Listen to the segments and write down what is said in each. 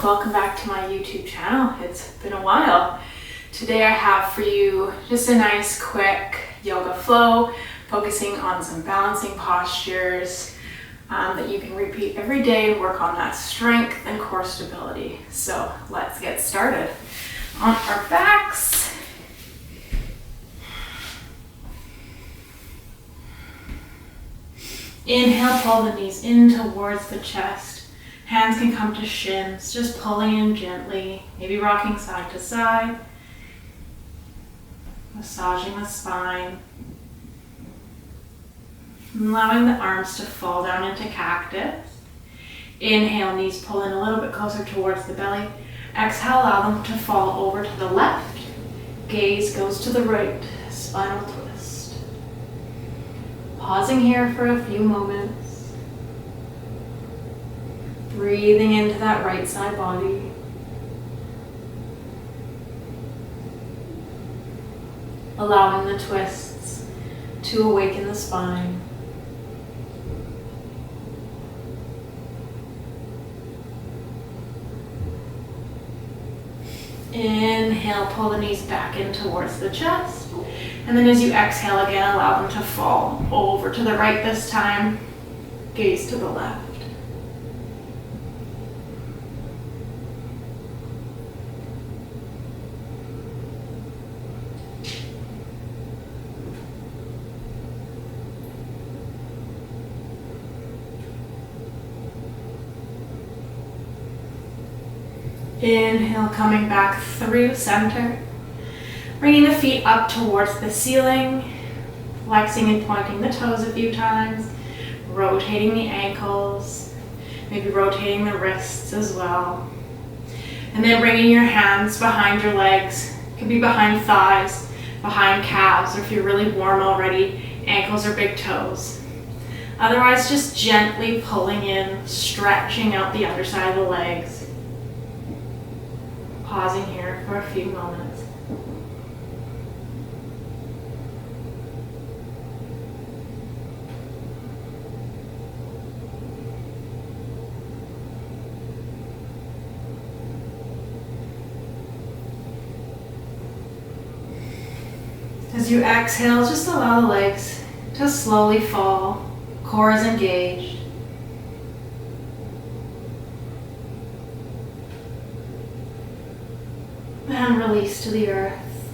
welcome back to my YouTube channel. It's been a while. Today I have for you just a nice quick yoga flow, focusing on some balancing postures that you can repeat every day and work on that strength and core stability. So let's get started. On our backs, inhale, pull the knees in towards the chest. Hands can come to shins, just pulling in gently, maybe rocking side to side, massaging the spine, allowing the arms to fall down into cactus. Inhale, knees pull in a little bit closer towards the belly. Exhale, allow them to fall over to the left. Gaze goes to the right, spinal twist. Pausing here for a few moments. Breathing into that right side body. Allowing the twists to awaken the spine. Inhale, pull the knees back in towards the chest. And then as you exhale again, allow them to fall over to the right this time. Gaze to the left. Inhale, coming back through center. Bringing the feet up towards the ceiling. Flexing and pointing the toes a few times. Rotating the ankles. Maybe rotating the wrists as well. And then bringing your hands behind your legs. It could be behind thighs, behind calves, or if you're really warm already, ankles or big toes. Otherwise, just gently pulling in, stretching out the underside of the legs. Pausing here for a few moments. As you exhale, just allow the legs to slowly fall. Core is engaged. And release to the earth.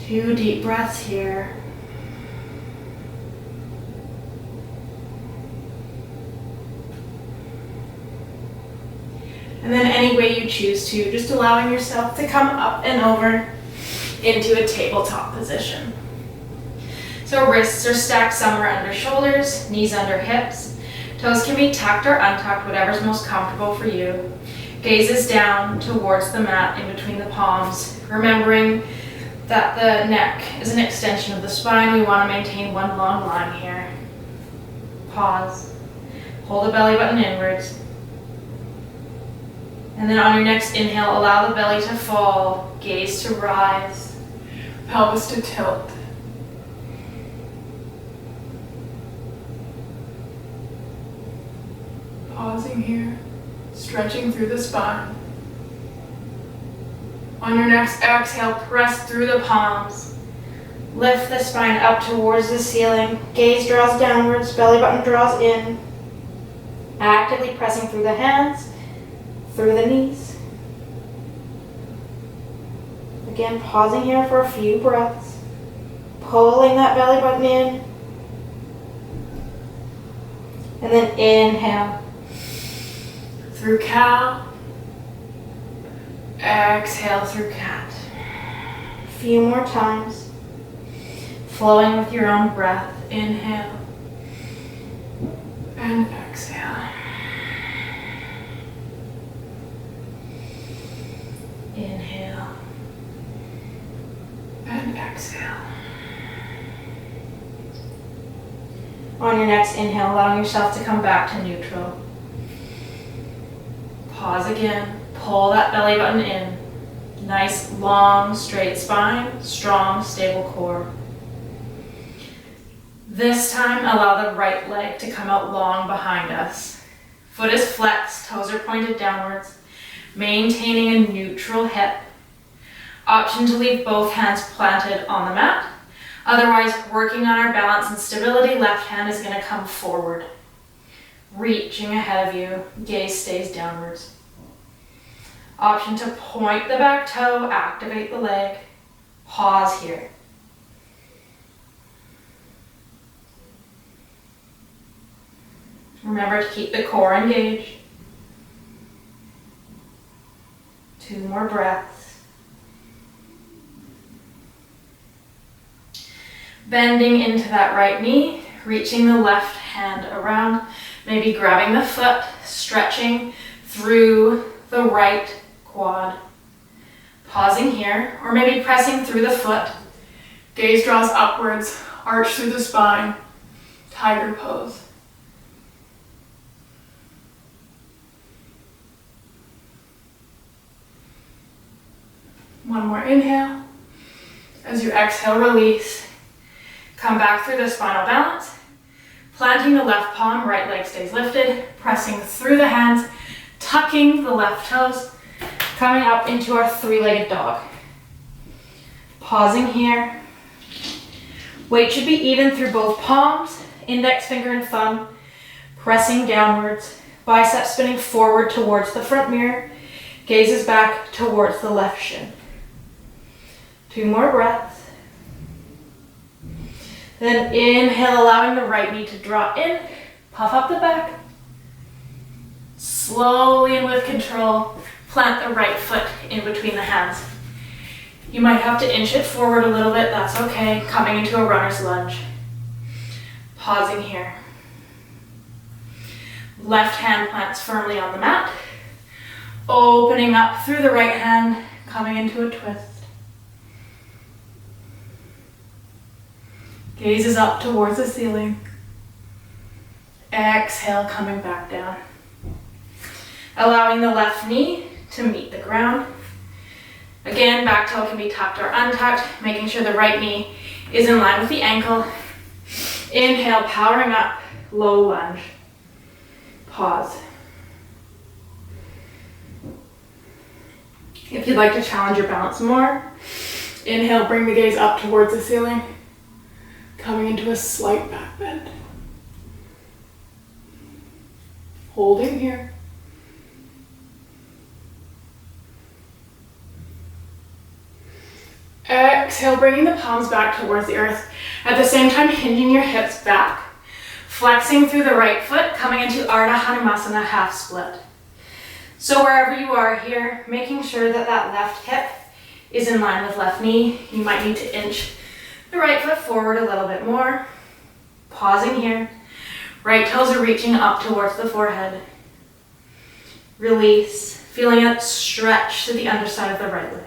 2 deep breaths here. And then any way you choose to, just allowing yourself to come up and over into a tabletop position. So wrists are stacked somewhere under shoulders, knees under hips. Toes can be tucked or untucked, whatever's most comfortable for you. Gaze is down towards the mat in between the palms, remembering that the neck is an extension of the spine. We want to maintain one long line here. Pause. Pull the belly button inwards. And then on your next inhale, allow the belly to fall, gaze to rise, pelvis to tilt. Pausing here. Stretching through the spine. On your next exhale, press through the palms. Lift the spine up towards the ceiling. Gaze draws downwards, belly button draws in. Actively pressing through the hands, through the knees. Again, pausing here for a few breaths. Pulling that belly button in. And then inhale. Through cow, exhale through cat. A few more times. Flowing with your own breath. Inhale and exhale. Inhale and exhale. On your next inhale, allowing yourself to come back to neutral. Pause again, pull that belly button in. Nice, long, straight spine, strong, stable core. This time, allow the right leg to come out long behind us. Foot is flexed, toes are pointed downwards, maintaining a neutral hip. Option to leave both hands planted on the mat. Otherwise, working on our balance and stability, left hand is going to come forward. Reaching ahead of you, gaze stays downwards. Option to point the back toe, activate the leg. Pause here. Remember to keep the core engaged. 2 more breaths. Bending into that right knee, reaching the left hand around, maybe grabbing the foot, stretching through the right quad. Pausing here, or maybe pressing through the foot. Gaze draws upwards, arch through the spine, tiger pose. One more inhale. As you exhale, release. Come back through the spinal balance. Planting the left palm, right leg stays lifted. Pressing through the hands, tucking the left toes. Coming up into our 3-legged dog. Pausing here. Weight should be even through both palms, index finger and thumb. Pressing downwards. Biceps spinning forward towards the front mirror. Gazes back towards the left shin. 2 more breaths. Then inhale, allowing the right knee to draw in. Puff up the back. Slowly and with control, plant the right foot in between the hands. You might have to inch it forward a little bit, that's okay. Coming into a runner's lunge. Pausing here. Left hand plants firmly on the mat. Opening up through the right hand, coming into a twist. Gaze is up towards the ceiling. Exhale, coming back down. Allowing the left knee to meet the ground. Again, back toe can be tucked or untucked, making sure the right knee is in line with the ankle. Inhale, powering up, low lunge. Pause. If you'd like to challenge your balance more, inhale, bring the gaze up towards the ceiling, coming into a slight back bend. Holding here. Exhale, bringing the palms back towards the earth. At the same time, hinging your hips back. Flexing through the right foot, coming into Ardha Hanumasana, half split. So wherever you are here, making sure that that left hip is in line with left knee. You might need to inch the right foot forward a little bit more. Pausing here. Right toes are reaching up towards the forehead. Release, feeling it stretch to the underside of the right leg.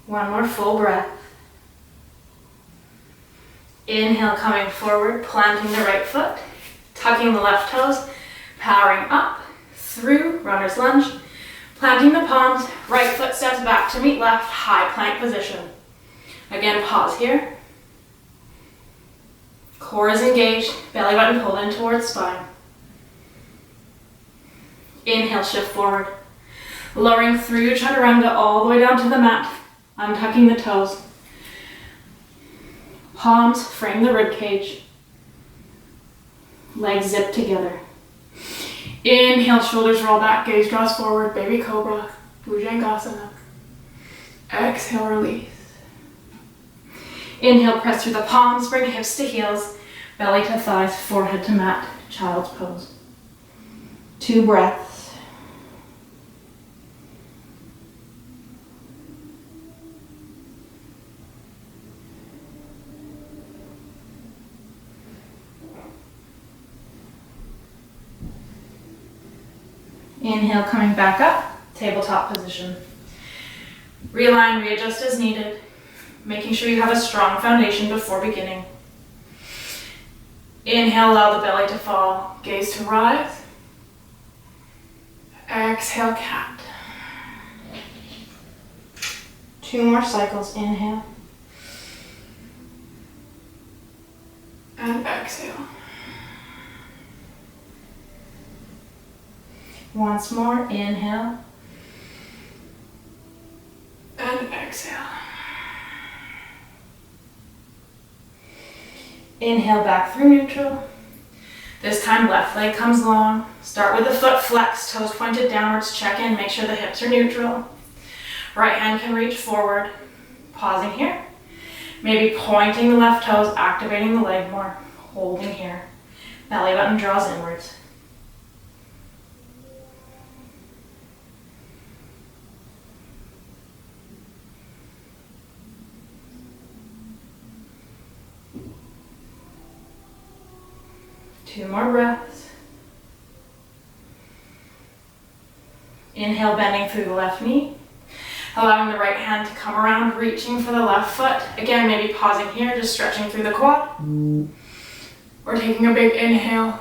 One more full breath. Inhale, coming forward, planting the right foot, tucking the left toes, powering up through runner's lunge, planting the palms, right foot steps back to meet left, high plank position. Again, pause here. Core is engaged, belly button pulled in towards spine. Inhale, shift forward. Lowering through chaturanga all the way down to the mat. Untucking the toes. Palms frame the rib cage. Legs zip together. Inhale, shoulders roll back, gaze draws forward, baby cobra, Bhujangasana. Exhale, release. Inhale, press through the palms, bring hips to heels, belly to thighs, forehead to mat, child's pose. 2 breaths. Inhale, coming back up, tabletop position. Realign, readjust as needed, making sure you have a strong foundation before beginning. Inhale, allow the belly to fall, gaze to rise. Exhale, cat. 2 more cycles, inhale. And exhale. Once more, inhale. And exhale. Inhale back through neutral. This time left leg comes long. Start with the foot flexed, toes pointed downwards. Check in, make sure the hips are neutral. Right hand can reach forward. Pausing here. Maybe pointing the left toes, activating the leg more. Holding here. Belly button draws inwards. Two more breaths. Inhale, bending through the left knee. Allowing the right hand to come around, reaching for the left foot. Again, maybe pausing here, just stretching through the quad. Or taking a big inhale.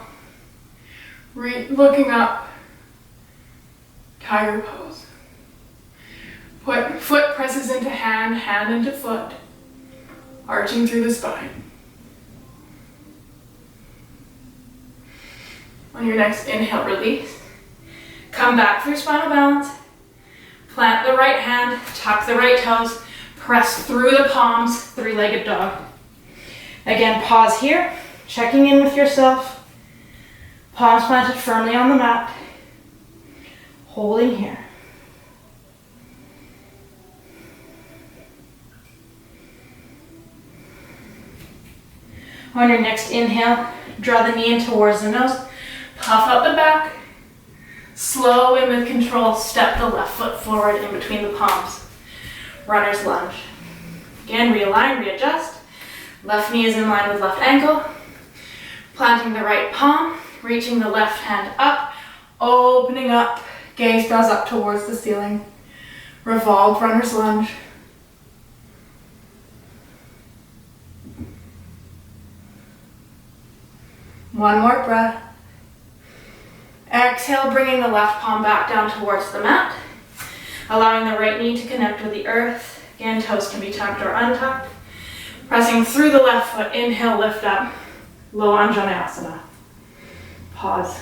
Looking up. Tiger pose. Foot presses into hand, hand into foot. Arching through the spine. On your next inhale, release. Come back through spinal balance. Plant the right hand, tuck the right toes, press through the palms, three-legged dog. Again, pause here, checking in with yourself. Palms planted firmly on the mat. Holding here. On your next inhale, draw the knee in towards the nose. Puff up the back. Slow and with control, step the left foot forward in between the palms. Runner's lunge. Again, realign, readjust. Left knee is in line with left ankle. Planting the right palm, reaching the left hand up, opening up, gaze draws up towards the ceiling. Revolve, runner's lunge. One more breath. Exhale, bringing the left palm back down towards the mat. Allowing the right knee to connect with the earth. Again, toes can be tucked or untucked. Pressing through the left foot, inhale, lift up. Low Anjaneyasana. Pause.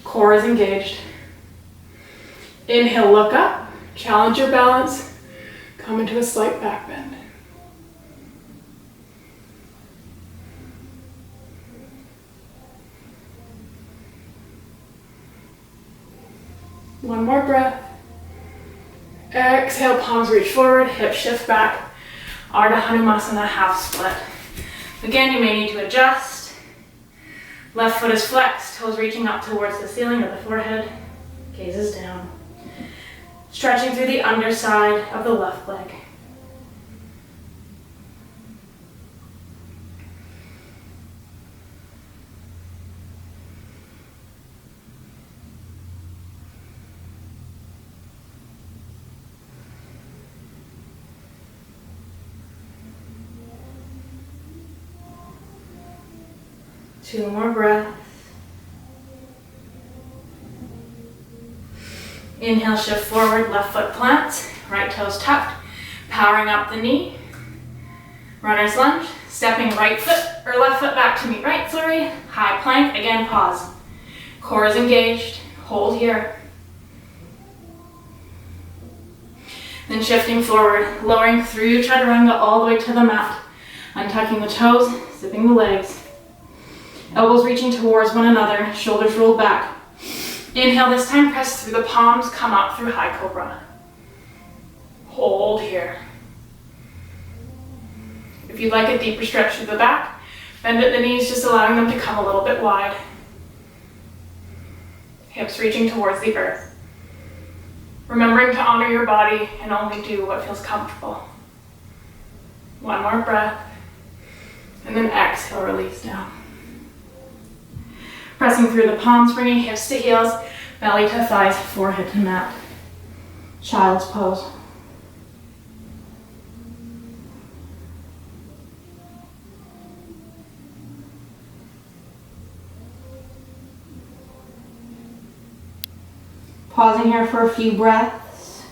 Core is engaged. Inhale, look up. Challenge your balance. Come into a slight back bend. One more breath. Exhale, palms reach forward, hips shift back. Ardha Hanumasana, half split. Again, you may need to adjust. Left foot is flexed, toes reaching up towards the ceiling of the forehead. Gaze is down. Stretching through the underside of the left leg. Two more breaths. Inhale, shift forward, left foot plants, right toes tucked, powering up the knee. Runner's lunge, stepping right foot or left foot back to meet right flurry, high plank, again pause. Core is engaged, hold here. Then shifting forward, lowering through chaturanga all the way to the mat, untucking the toes, zipping the legs. Elbows reaching towards one another, shoulders rolled back. Inhale, this time press through the palms, come up through high cobra. Hold here. If you'd like a deeper stretch through the back, bend at the knees, just allowing them to come a little bit wide. Hips reaching towards the earth. Remembering to honor your body and only do what feels comfortable. One more breath. And then exhale, release down. Pressing through the palms, bringing hips to heels, belly to thighs, forehead to mat. Child's pose. Pausing here for a few breaths.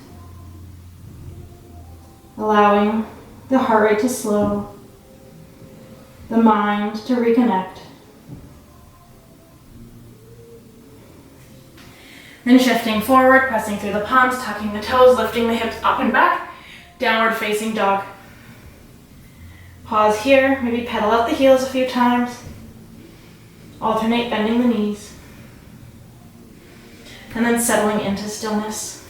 Allowing the heart rate to slow, the mind to reconnect. Then shifting forward, pressing through the palms, tucking the toes, lifting the hips up and back, downward facing dog. Pause here, maybe pedal out the heels a few times. Alternate bending the knees. And then settling into stillness.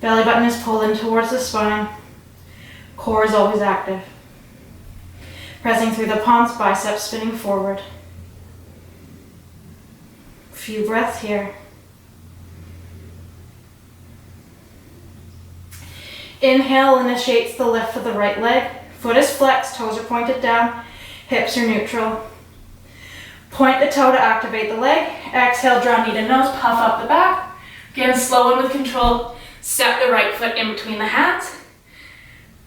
Belly button is pulled in towards the spine. Core is always active. Pressing through the palms, biceps spinning forward. Few breaths here. Inhale initiates the lift of the right leg. Foot is flexed, toes are pointed down, hips are neutral. Point the toe to activate the leg. Exhale, draw knee to nose, puff up the back. Again, slow and with control, step the right foot in between the hands.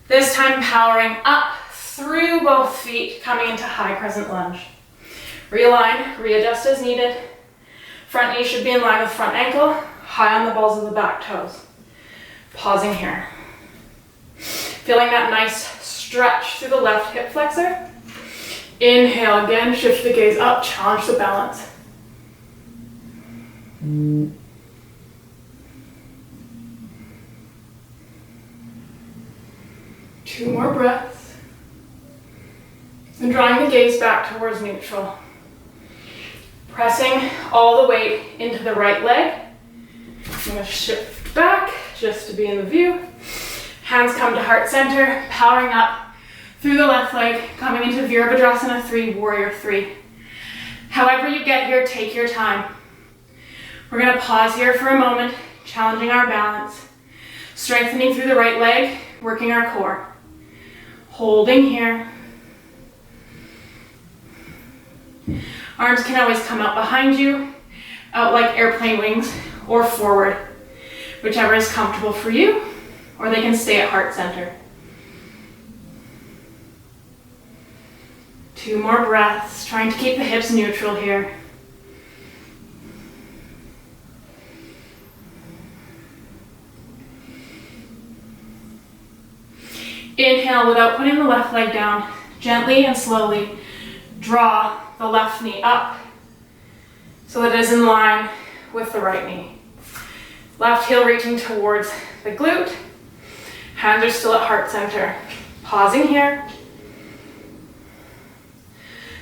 This time powering up through both feet, coming into high crescent lunge. Realign, readjust as needed. Front knee should be in line with front ankle, high on the balls of the back toes. Pausing here. Feeling that nice stretch through the left hip flexor. Inhale again, shift the gaze up, challenge the balance. Two more breaths. And drawing the gaze back towards neutral. Pressing all the weight into the right leg. I'm going to shift back just to be in the view. Hands come to heart center, powering up through the left leg, coming into Virabhadrasana 3, Warrior 3. However you get here, take your time. We're going to pause here for a moment, challenging our balance, strengthening through the right leg, working our core. Holding here. Arms can always come out behind you, out like airplane wings, or forward, whichever is comfortable for you, or they can stay at heart center. Two more breaths, trying to keep the hips neutral here. Inhale without putting the left leg down. Gently and slowly draw the left knee up so that it is in line with the right knee. Left heel reaching towards the glute. Hands are still at heart center. Pausing here.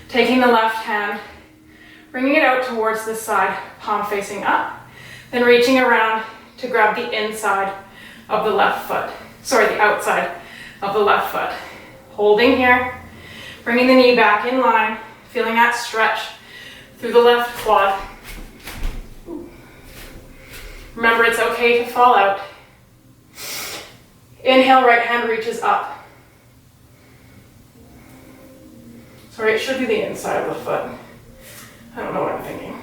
Taking the left hand, bringing it out towards the side, palm facing up. Then reaching around to grab the inside of the left foot. Sorry, the outside of the left foot. Holding here, bringing the knee back in line, feeling that stretch through the left quad. Remember, it's okay to fall out. Inhale, right hand reaches up. Sorry, it should be the inside of the foot. I don't know what I'm thinking.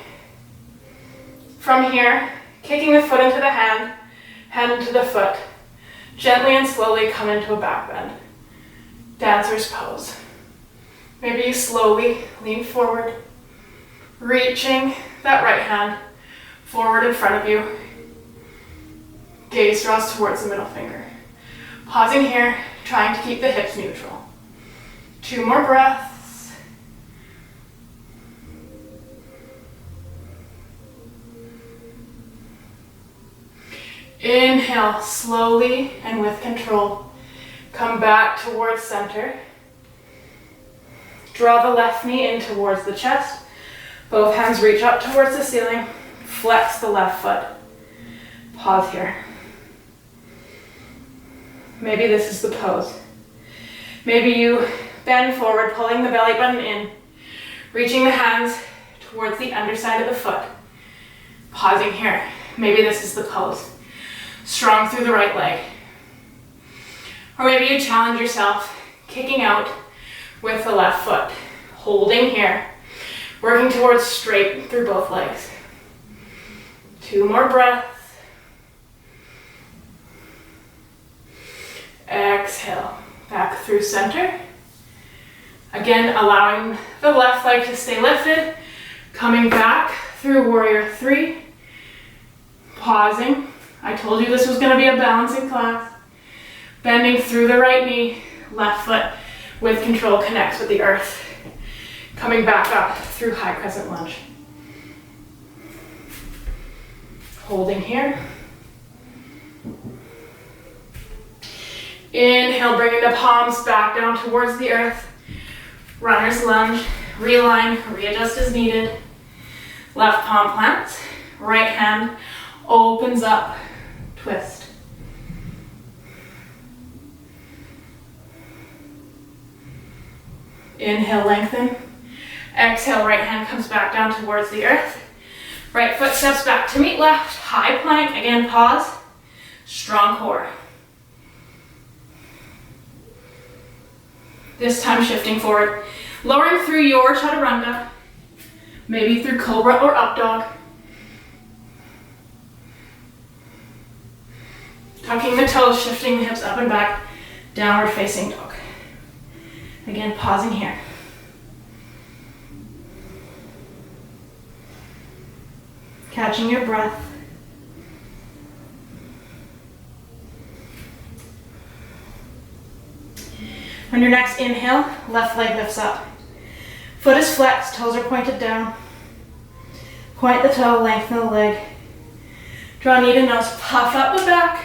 From here, kicking the foot into the hand, hand into the foot. Gently and slowly come into a back bend. Dancer's pose. Maybe you slowly lean forward, reaching that right hand forward in front of you. Gaze draws towards the middle finger. Pausing here, trying to keep the hips neutral. Two more breaths. Inhale, slowly and with control. Come back towards center. Draw the left knee in towards the chest. Both hands reach up towards the ceiling. Flex the left foot. Pause here. Maybe this is the pose. Maybe you bend forward, pulling the belly button in, reaching the hands towards the underside of the foot. Pausing here. Maybe this is the pose. Strong through the right leg. Or maybe you challenge yourself, kicking out with the left foot. Holding here, working towards straight through both legs. Two more breaths. Exhale, back through center. Again, allowing the left leg to stay lifted. Coming back through Warrior 3. Pausing. I told you this was going to be a balancing class. Bending through the right knee, left foot with control connects with the earth. Coming back up through high crescent lunge. Holding here. Inhale, bringing the palms back down towards the earth. Runner's lunge. Realign, readjust as needed. Left palm plants. Right hand opens up. Twist. Inhale, lengthen. Exhale, right hand comes back down towards the earth. Right foot steps back to meet left. High plank. Again, pause. Strong core. This time shifting forward. Lowering through your chaturanga. Maybe through cobra or up dog. Tucking the toes, shifting the hips up and back. Downward facing dog. Again, pausing here. Catching your breath. On your next inhale, left leg lifts up. Foot is flexed, toes are pointed down. Point the toe, lengthen the leg. Draw knee to nose, puff up the back.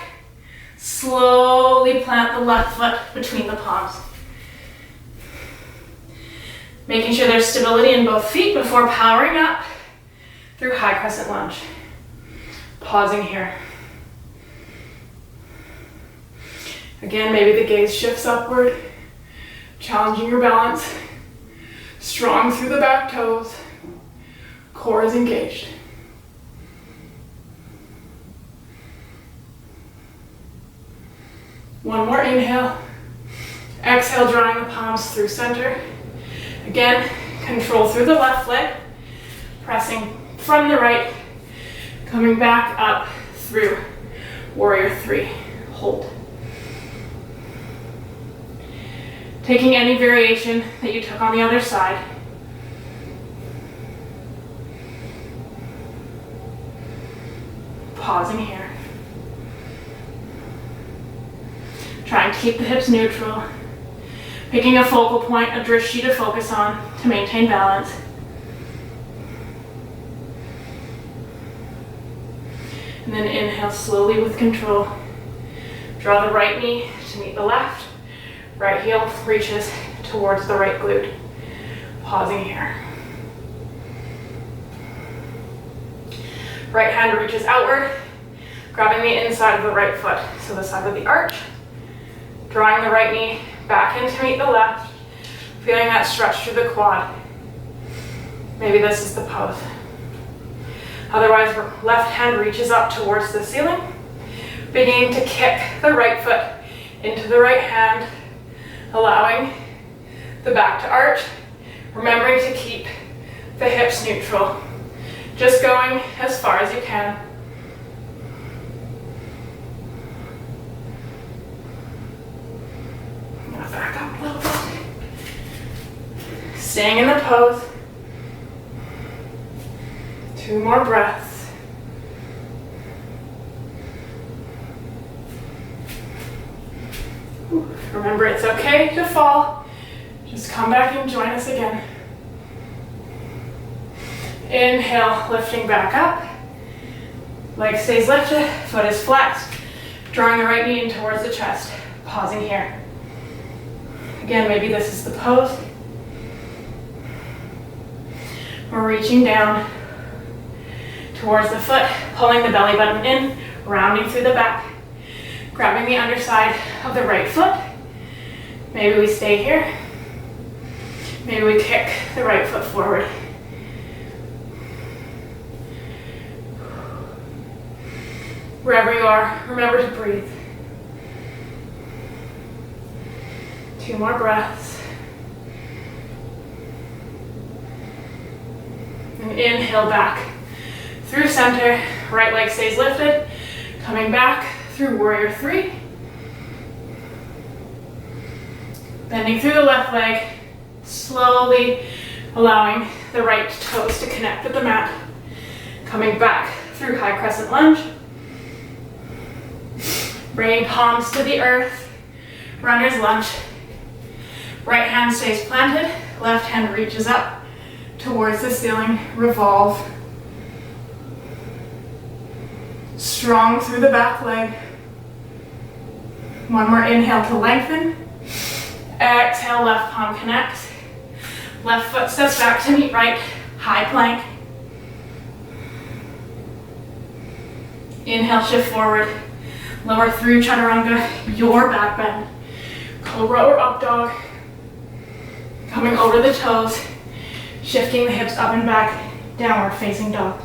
Slowly plant the left foot between the palms. Making sure there's stability in both feet before powering up through high crescent lunge. Pausing here. Again, maybe the gaze shifts upward, challenging your balance. Strong through the back toes. Core is engaged. One more inhale. Exhale, drawing the palms through center. Again, control through the left leg. Pressing from the right. Coming back up through warrior three. Hold. Taking any variation that you took on the other side. Pausing here. Trying to keep the hips neutral. Picking a focal point, a drishti to focus on to maintain balance. And then inhale slowly with control. Draw the right knee to meet the left. Right heel reaches towards the right glute. Pausing here. Right hand reaches outward, grabbing the inside of the right foot, so the side of the arch. Drawing the right knee back in to meet the left, feeling that stretch through the quad. Maybe this is the pose. Otherwise, left hand reaches up towards the ceiling, beginning to kick the right foot into the right hand, allowing the back to arch, remembering to keep the hips neutral. Just going as far as you can. I'm gonna back up a little bit. Staying in the pose. 2 more breaths. Remember, it's okay to fall. Just come back and join us again. Inhale, lifting back up. Leg stays lifted, foot is flexed. Drawing the right knee in towards the chest. Pausing here. Again, maybe this is the pose. We're reaching down towards the foot, pulling the belly button in, rounding through the back. Grabbing the underside of the right foot. Maybe we stay here. Maybe we kick the right foot forward. Wherever you are, remember to breathe. 2 more breaths. And inhale back through center. Right leg stays lifted. Coming back through warrior three. Bending through the left leg. Slowly allowing the right toes to connect with the mat. Coming back through high crescent lunge. Bringing palms to the earth, runner's lunge. Right hand stays planted, left hand reaches up towards the ceiling, revolve. Strong through the back leg. One more inhale to lengthen. Exhale, left palm connects. Left foot steps back to meet right, high plank. Inhale, shift forward. Lower through chaturanga, your back bend. Cobra or up dog. Coming over the toes, shifting the hips up and back, downward facing dog.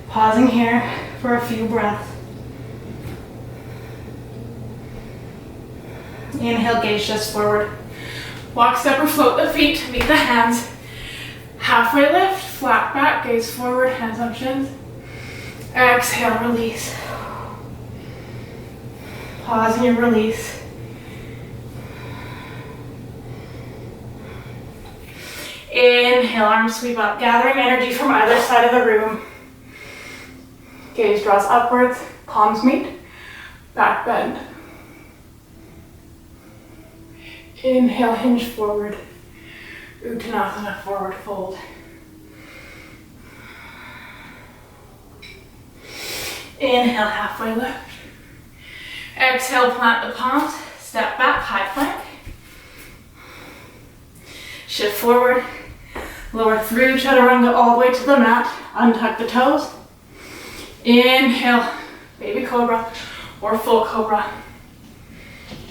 Pausing here for a few breaths. Inhale, gaze just forward. Walk, step, or float the feet to meet the hands. Halfway lift, flat back, gaze forward, hands on shins. Exhale, release. Pause and release. Inhale, arms sweep up, gathering energy from either side of the room. Gaze draws upwards, palms meet, back bend. Inhale, hinge forward. Uttanasana, forward fold. Inhale, halfway lift. Exhale, plant the palms, step back, high plank. Shift forward, lower through chaturanga all the way to the mat, untuck the toes. Inhale, baby cobra or full cobra.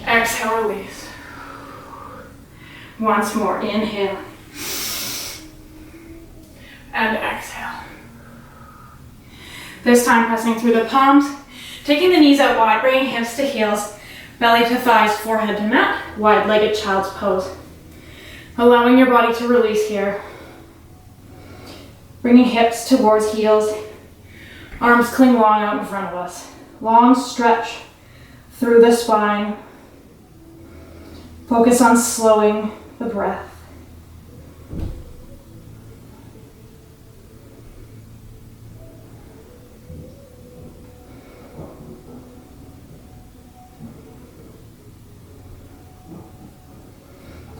Exhale, release. Once more, inhale. And exhale. This time pressing through the palms, taking the knees out wide, bringing hips to heels, belly to thighs, forehead to mat, wide-legged child's pose. Allowing your body to release here. Bringing hips towards heels, arms cling long out in front of us. Long stretch through the spine. Focus on slowing the breath.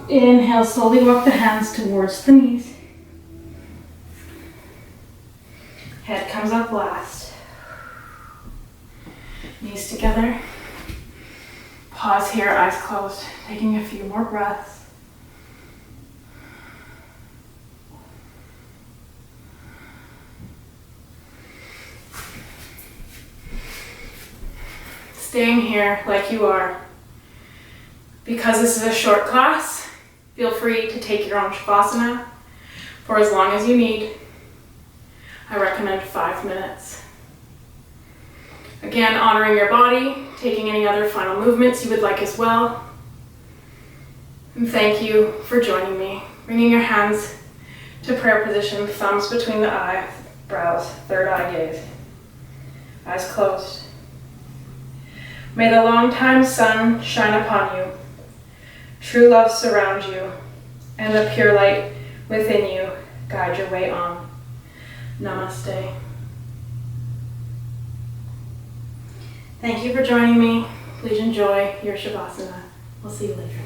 Inhale, slowly walk the hands towards the knees. Head comes up last. Knees together. Pause here, eyes closed, taking a few more breaths. Staying here like you are. Because this is a short class, feel free to take your own Shavasana for as long as you need. I recommend 5 minutes. Again, honoring your body, taking any other final movements you would like as well. And thank you for joining me. Bringing your hands to prayer position, thumbs between the eyebrows, third eye gaze. Eyes closed. May the long-time sun shine upon you. True love surround you, and the pure light within you guide your way on. Namaste. Thank you for joining me. Please enjoy your Shavasana. We'll see you later.